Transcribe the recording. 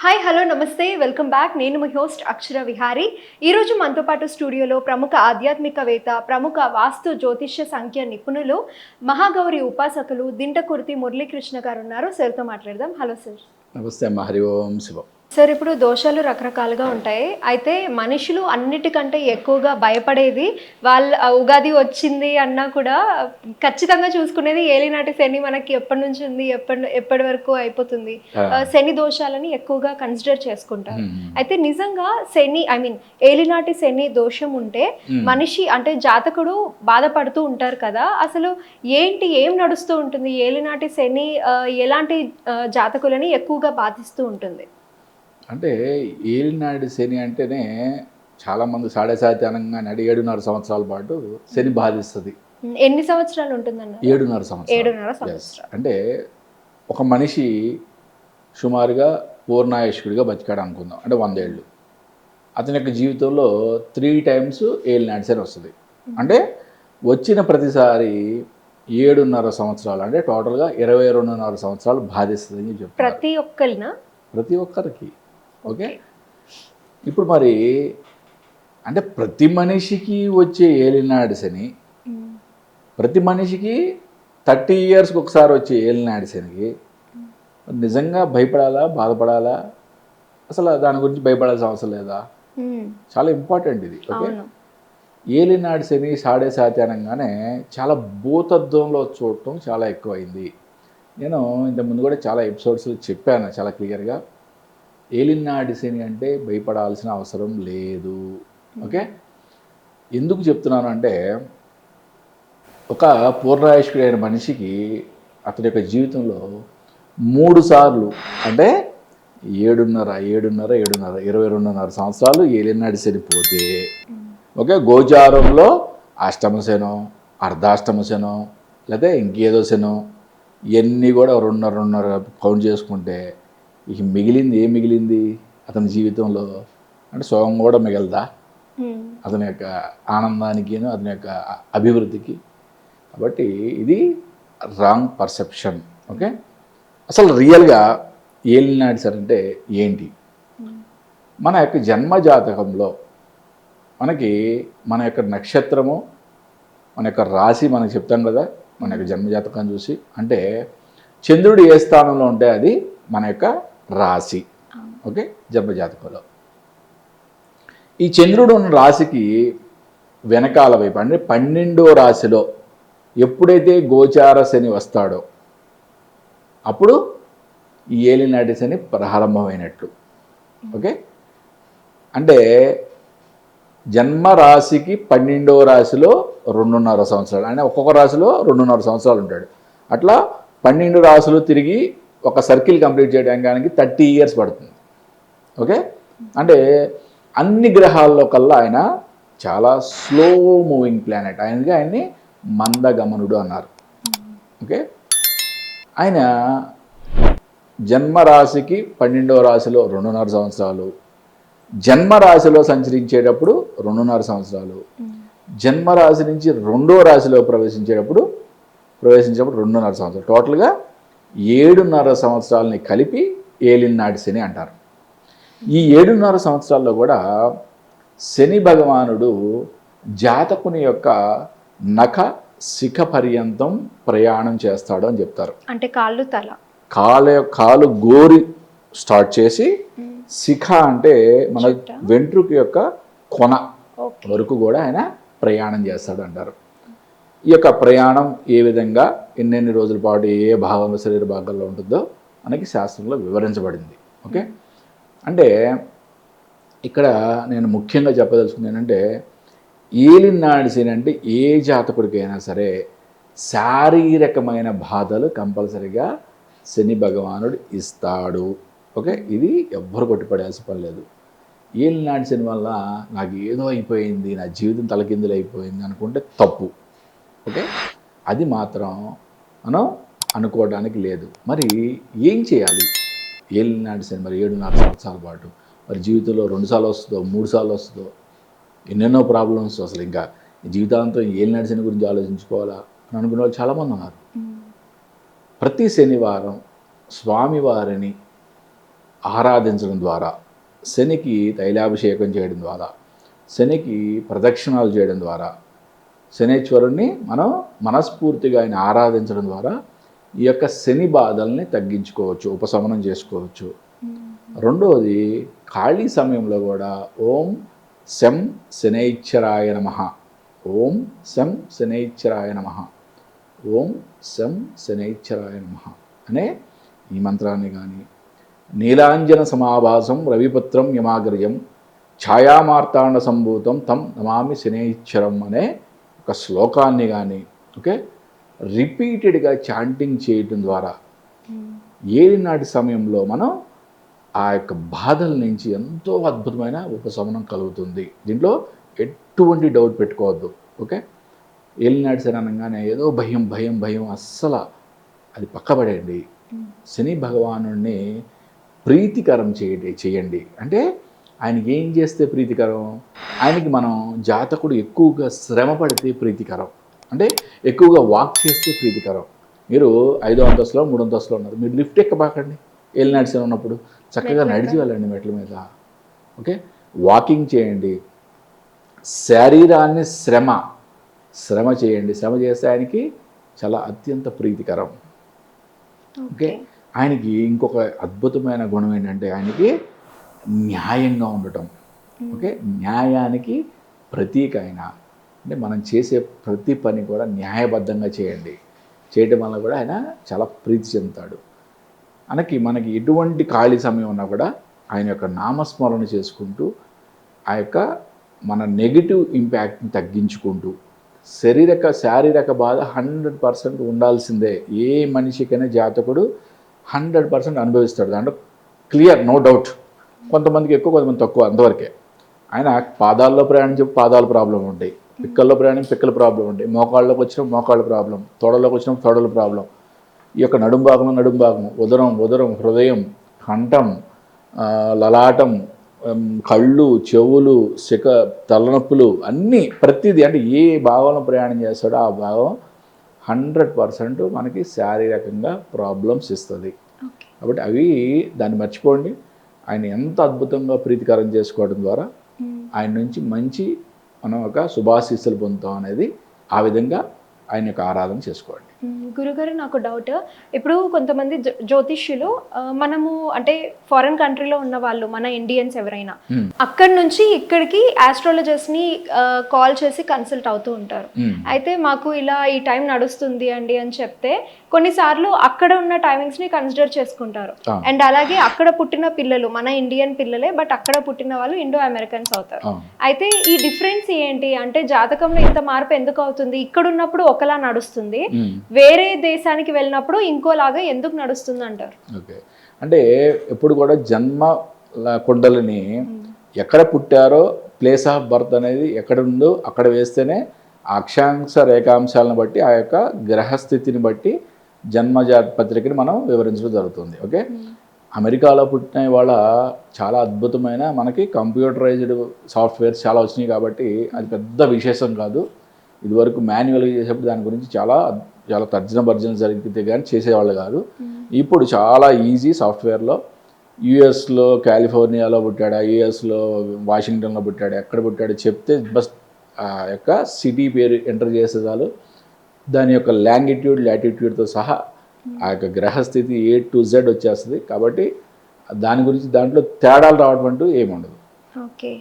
Hi hello నమస్తే welcome back. నేను మీ host అక్షర విహారీ. ఈరోజు మనతో పాటు స్టూడియోలో ప్రముఖ ఆధ్యాత్మికవేత్త, ప్రముఖ వాస్తు జ్యోతిష్య సంఖ్య నిపుణులు, మహాగౌరి ఉపాసకులు దింటకుర్తి మురళీకృష్ణ గారు ఉన్నారు. సార్తో మాట్లాడదాం. Hello sir. నమస్తే అమ్మ. హరి ఓం శివం. సార్, ఇప్పుడు దోషాలు రకరకాలుగా ఉంటాయి. అయితే మనుషులు అన్నిటికంటే ఎక్కువగా భయపడేది వాళ్ళ ఉగాది వచ్చింది అన్నా కూడా ఖచ్చితంగా చూసుకునేది ఏలినాటి శని మనకి ఎప్పటి నుంచి ఉంది, ఎప్పటి వరకు అయిపోతుంది, శని దోషాలని ఎక్కువగా కన్సిడర్ చేసుకుంటారు. అయితే నిజంగా శని ఏలినాటి శని దోషం ఉంటే మనిషి అంటే జాతకుడు బాధపడుతూ ఉంటారు కదా. అసలు ఏం నడుస్తూ ఉంటుంది? ఏలినాటి శని ఎలాంటి జాతకులని ఎక్కువగా బాధిస్తూ ఉంటుంది? అంటే ఏలినాడు శని అంటేనే చాలామంది సాడేసాత్యానంగా 7.5 సంవత్సరాల పాటు శని బాధిస్తుంది. ఎన్ని సంవత్సరాలు ఉంటుందన్న? 7.5 సంవత్సరాలు. అంటే ఒక మనిషి సుమారుగా పూర్ణాయుష్కుడిగా బతికాడు అనుకుందాం, అంటే 100 ఏళ్ళు. అతని యొక్క జీవితంలో 3 టైమ్స్ ఏలినాడు శని వస్తుంది. అంటే వచ్చిన ప్రతిసారి 7.5 సంవత్సరాలు, అంటే టోటల్గా 22.5 సంవత్సరాలు బాధిస్తుంది అని చెప్తారు. ప్రతి ఒక్కరికి. ఓకే, ఇప్పుడు మరి అంటే ప్రతి మనిషికి వచ్చే ఏలినాడు శని, ప్రతి మనిషికి 30 ఇయర్స్కి ఒకసారి వచ్చే ఏలినాడు శనికి నిజంగా భయపడాలా, బాధపడాలా? అసలు దాని గురించి భయపడాల్సిన అవసరం లేదా? చాలా ఇంపార్టెంట్ ఇది. ఓకే, ఏలినాడు శని సాడే సాత్యానంగానే చాలా భూతత్వంలో చూడటం చాలా ఎక్కువైంది. నేను ఇంతకుముందు కూడా చాలా ఎపిసోడ్స్లో చెప్పాను చాలా క్లియర్గా. ఏలినాటి శని అంటే భయపడాల్సిన అవసరం లేదు. ఓకే, ఎందుకు చెప్తున్నాను అంటే ఒక పూర్ణాయుష్కుడైన మనిషికి అతని యొక్క జీవితంలో 3 సార్లు, అంటే 22.5 సంవత్సరాలు ఏలినాటి శని పోతే, ఓకే, గోచారంలో అష్టమ శనో, అర్ధాష్టమ శనో, లేకపోతే ఇంకేదో శనో, ఇవన్నీ కూడా 2.5 కౌంట్ చేసుకుంటే ఇక మిగిలింది అతని జీవితంలో అంటే సుఖం కూడా మిగలదా అతని యొక్క ఆనందానికి, అతని యొక్క అభివృద్ధికి? కాబట్టి ఇది రాంగ్ పర్సెప్షన్. ఓకే, అసలు రియల్గా ఏలినాటి శని అంటే ఏంటి? మన యొక్క జన్మజాతకంలో మనకి మన యొక్క నక్షత్రము, మన యొక్క రాశి మనకు చెప్తాం కదా, మన యొక్క జన్మజాతకాన్ని చూసి. అంటే చంద్రుడు ఏ స్థానంలో ఉంటే అది మన యొక్క రాశి. ఓకే, జన్మజాతకంలో ఈ చంద్రుడు ఉన్న రాశికి వెనకాల వైపు, అంటే 12వ రాశిలో ఎప్పుడైతే గోచార శని వస్తాడో అప్పుడు ఈ ఏలినాటి శని ప్రారంభమైనట్లు. ఓకే, అంటే జన్మరాశికి 12వ రాశిలో 2.5 సంవత్సరాలు, అంటే ఒక్కొక్క రాశిలో 2.5 సంవత్సరాలు ఉంటాడు. అట్లా 12 రాశులు తిరిగి ఒక సర్కిల్ కంప్లీట్ చేయడానికి 30 ఇయర్స్ పడుతుంది. ఓకే, అంటే అన్ని గ్రహాల్లో కల్లా ఆయన చాలా స్లో మూవింగ్ ప్లానెట్. ఆయన్ని మందగమనుడు అన్నారు. ఓకే, ఆయన జన్మరాశికి 12వ రాశిలో 2.5 సంవత్సరాలు, జన్మరాశిలో సంచరించేటప్పుడు 2.5 సంవత్సరాలు, జన్మరాశి నుంచి 2వ రాశిలో ప్రవేశించేటప్పుడు 2.5 సంవత్సరాలు, టోటల్గా 7.5 సంవత్సరాలని కలిపి ఏలినాటి శని అంటారు. ఈ 7.5 సంవత్సరాల్లో కూడా శని భగవానుడు జాతకుని యొక్క నఖ శిఖ పర్యంతం ప్రయాణం చేస్తాడు అని చెప్తారు. అంటే కాళ్ళు, తల, కాలు గోరి స్టార్ట్ చేసి శిఖ అంటే మన వెంట్రుక యొక్క కొన వరకు కూడా ఆయన ప్రయాణం చేస్తాడు అంటారు. ఈ యొక్క ప్రయాణం ఏ విధంగా ఎన్నెన్ని రోజుల పాటు ఏ భాగంలో శరీర భాగాల్లో ఉంటుందో మనకి శాస్త్రంలో వివరించబడింది. ఓకే, అంటే ఇక్కడ నేను ముఖ్యంగా చెప్పదలుచుకుంది ఏంటంటే ఏలినాటి శని అంటే ఏ జాతకుడికైనా సరే శారీరకమైన బాధలు కంపల్సరిగా శని భగవానుడు ఇస్తాడు. ఓకే, ఇది ఎవ్వరు కొట్టిపడేయాల్సిన పని లేదు. ఏలినాటి శని వల్ల నాకు ఏదో అయిపోయింది, నా జీవితం తలకిందులు అయిపోయింది అనుకుంటే తప్పు. ఓకే, అది మాత్రం మనం అనుకోవడానికి లేదు. మరి ఏం చేయాలి? ఏలినాటి శని మరి 7.5 సంవత్సరాల పాటు మరి జీవితంలో 2 సార్లు వస్తుందో, 3 సార్లు వస్తుందో, ఎన్నెన్నో ప్రాబ్లమ్స్. అసలు ఇంకా జీవితాంతం ఏలినాటి శని గురించి ఆలోచించుకోవాలా అని అనుకునే వాళ్ళు చాలామంది ఉన్నారు. ప్రతి శనివారం స్వామివారిని ఆరాధించడం ద్వారా, శనికి తైలాభిషేకం చేయడం ద్వారా, శనికి ప్రదక్షిణాలు చేయడం ద్వారా, శనేశ్వరుణ్ణి మనం మనస్ఫూర్తిగా ఆయన ఆరాధించడం ద్వారా ఈ యొక్క శని బాధల్ని తగ్గించుకోవచ్చు, ఉపశమనం చేసుకోవచ్చు. రెండవది, ఖాళీ సమయంలో కూడా ఓం శం శనైశ్చరాయ నమః, ఓం శం శనైశ్చరాయ నమః, ఓం శం శనైశ్చరాయ నమః అనే ఈ మంత్రాన్ని కానీ, నీలాంజన సమాభాసం రవిపుత్రం యమాగ్రయం ఛాయామార్తాండ సంభూతం తం నమామి శనైశ్చరం అనే ఒక శ్లోకాన్ని కానీ రిపీటెడ్గా చాంటింగ్ చేయటం ద్వారా ఏలినాటి సమయంలో మనం ఆ యొక్క బాధల నుంచి ఎంతో అద్భుతమైన ఉపశమనం కలుగుతుంది. దీంట్లో ఎటువంటి డౌట్ పెట్టుకోవద్దు. ఏలినాటి శని అనగానే ఏదో భయం భయం భయం అస్సలు అది పక్కబడేయండి. శని భగవానుడిని ప్రీతికరం చేయండి. అంటే ఆయనకి ఏం చేస్తే ప్రీతికరం? ఆయనకి మనం జాతకుడు ఎక్కువగా శ్రమ పడితే ప్రీతికరం, అంటే ఎక్కువగా వాక్ చేస్తే ప్రీతికరం. మీరు 5వ అంతస్తులో 3వ అంతస్తులో ఉన్నారు, మీరు లిఫ్ట్ ఎక్కబాకండి. ఏలినాటి శని ఉన్నప్పుడు చక్కగా నడిచి వెళ్ళండి మెట్ల మీద. వాకింగ్ చేయండి, శరీరాన్ని శ్రమ చేయండి. శ్రమ చేస్తే ఆయనకి చాలా అత్యంత ప్రీతికరం. ఆయనకి ఇంకొక అద్భుతమైన గుణం ఏంటంటే ఆయనకి న్యాయంగా ఉండటం. న్యాయానికి ప్రతీక ఆయన. అంటే మనం చేసే ప్రతి పని కూడా న్యాయబద్ధంగా చేయటం వల్ల కూడా ఆయన చాలా ప్రీతి చెందుతాడు. మనకి ఎటువంటి ఖాళీ సమయం ఉన్నా కూడా ఆయన యొక్క నామస్మరణ చేసుకుంటూ ఆ యొక్క మన నెగిటివ్ ఇంపాక్ట్ని తగ్గించుకుంటూ, శారీరక బాధ 100% ఉండాల్సిందే. ఏ మనిషికైనా జాతకుడు 100% అనుభవిస్తాడు, దాంట్లో క్లియర్, నో డౌట్. కొంతమందికి ఎక్కువ, కొంతమంది తక్కువ, అంతవరకే. ఆయన పాదాల్లో ప్రయాణించే పాదాల ప్రాబ్లం ఉంటాయి, పిక్కల్లో పిక్కల ప్రాబ్లం ఉంటాయి, మోకాళ్ళలోకి వచ్చిన మోకాళ్ళ ప్రాబ్లం, తొడలోకి వచ్చిన తొడల ప్రాబ్లం, ఈ యొక్క నడుం భాగం, ఉదరం, హృదయం, కంఠం, లలాటం, కళ్ళు, చెవులు, తలనొప్పులు అన్నీ, ప్రతిదీ. అంటే ఏ భాగంలో ప్రయాణం చేస్తాడో ఆ భాగం 100% మనకి శారీరకంగా ప్రాబ్లమ్స్ ఇస్తుంది. కాబట్టి దాన్ని మర్చిపోండి. ఆయన ఎంత అద్భుతంగా ప్రీతికరం చేసుకోవడం ద్వారా ఆయన నుంచి మంచి మనం ఒక శుభాశీస్సులు పొందుతాం అనేది ఆ విధంగా ఆయన యొక్క ఆరాధన చేసుకోండి. గురుగారు, నాకు డౌట్. ఇప్పుడు కొంతమంది జ్యోతిష్యులు మనము అంటే ఫారెన్ కంట్రీలో ఉన్న వాళ్ళు, మన ఇండియన్స్ ఎవరైనా అక్కడి నుంచి ఇక్కడికి ఆస్ట్రాలజర్స్ని కాల్ చేసి కన్సల్ట్ అవుతూ ఉంటారు. అయితే మాకు ఇలా ఈ టైం నడుస్తుంది అండి అని చెప్తే కొన్నిసార్లు అక్కడ ఉన్న టైమింగ్స్ని కన్సిడర్ చేసుకుంటారు. అండ్ అలాగే అక్కడ పుట్టిన పిల్లలు మన ఇండియన్ పిల్లలే, బట్ అక్కడ పుట్టిన వాళ్ళు ఇండో అమెరికన్స్ అవుతారు. అయితే ఈ డిఫరెన్స్ ఏంటి? అంటే జాతకంలో ఇంత మార్పు ఎందుకు అవుతుంది? ఇక్కడ ఉన్నప్పుడు ఒకలా నడుస్తుంది, వేరే దేశానికి వెళ్ళినప్పుడు ఇంకోలాగా ఎందుకు నడుస్తుంది అంటారు? అంటే ఎప్పుడు కూడా జన్మ కుండలిని ఎక్కడ పుట్టారో, ప్లేస్ ఆఫ్ బర్త్ అనేది ఎక్కడ ఉందో అక్కడ వేస్తేనే అక్షాంశ రేఖాంశాలను బట్టి ఆ యొక్క గ్రహస్థితిని బట్టి జన్మజాతపత్రికని మనం వివరించడం జరుగుతుంది. అమెరికాలో పుట్టిన వాళ్ళ చాలా అద్భుతమైన మనకి కంప్యూటరైజ్డ్ సాఫ్ట్వేర్స్ చాలా వచ్చినాయి కాబట్టి అది పెద్ద విశేషం కాదు. ఇదివరకు మాన్యువల్గా చేసేప్పుడు దాని గురించి చాలా తర్జన భర్జన జరిగితే కానీ చేసేవాళ్ళు కాదు. ఇప్పుడు చాలా ఈజీ సాఫ్ట్వేర్లో. యూఎస్లో కాలిఫోర్నియాలో పుట్టాడా, యూఎస్లో వాషింగ్టన్లో పుట్టాడు, ఎక్కడ పుట్టాడు చెప్తే బస్ ఆ యొక్క సిటీ పేరు ఎంటర్ చేసే చాలు దాని యొక్క లాంగిట్యూడ్ లాటిట్యూడ్తో సహా ఆ యొక్క గ్రహస్థితి A to Z వచ్చేస్తుంది. కాబట్టి దాని గురించి దాంట్లో తేడాలు రావడం అంటూ ఏముండదు. ఓకే.